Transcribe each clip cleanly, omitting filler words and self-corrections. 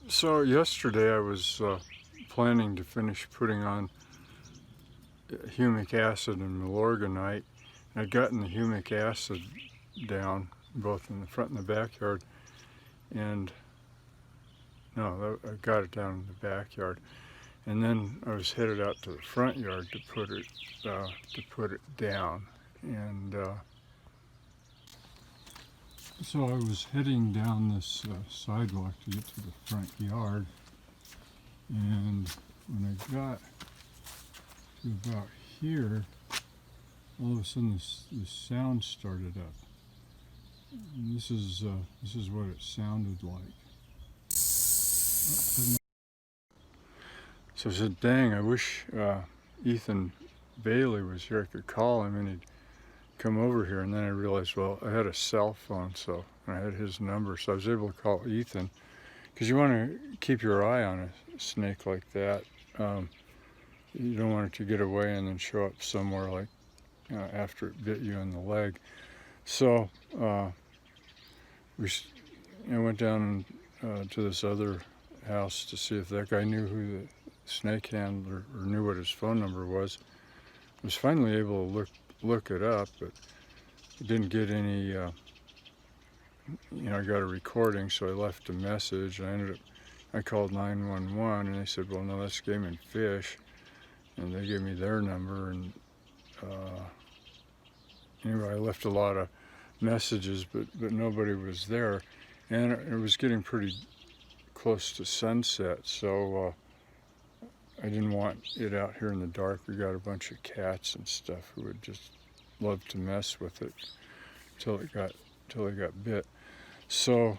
So yesterday I was planning to finish putting on humic acid and milorganite. I'd gotten the humic acid down both in the front and the backyard, and no, I got it down in the backyard. And then I was headed out to the front yard to put it down. And so I was heading down this sidewalk to get to the front yard, and when I got to about here, all of a sudden this sound started up. And this is what it sounded like. So I said, "Dang, I wish Ethan Bailey was here. I could call him and he'd come over here." And then I realized, well, I had a cell phone, so I had his number, so I was able to call Ethan, because you want to keep your eye on a snake like that. You don't want it to get away and then show up somewhere like after it bit you in the leg. So I went down to this other house to see if that guy knew who the snake handler or knew what his phone number was. I was finally able to look it up, but didn't get any. I got a recording, so I left a message. I called 911, and they said, "Well, no, that's Game and Fish," and they gave me their number. And anyway, I left a lot of messages, but nobody was there, and it was getting pretty close to sunset, so I didn't want it out here in the dark. We got a bunch of cats and stuff who would just love to mess with it till it got bit. So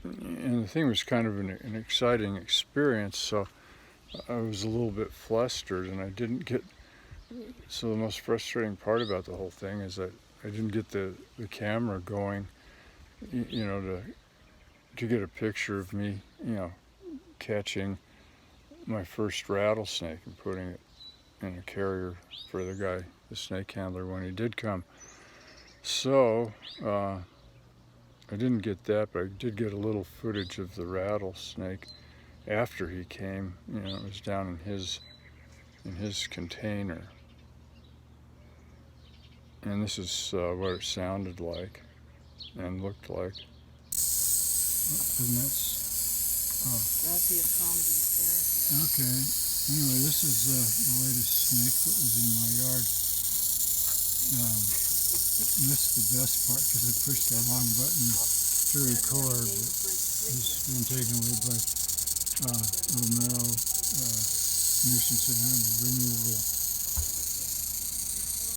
and the thing was kind of an exciting experience, so I was a little bit flustered, and I didn't get. So the most frustrating part about the whole thing is that I didn't get the camera going, to get a picture of me, catching my first rattlesnake and putting it in a carrier for the snake handler, when he did come. So I didn't get that, but I did get a little footage of the rattlesnake after he came. It was down in his container. And this is what it sounded like and looked like. Okay. Anyway, this is the latest snake that was in my yard. Missed the best part because I pushed the wrong button to record, but it's been taken away by Romero nuisance and animal removal.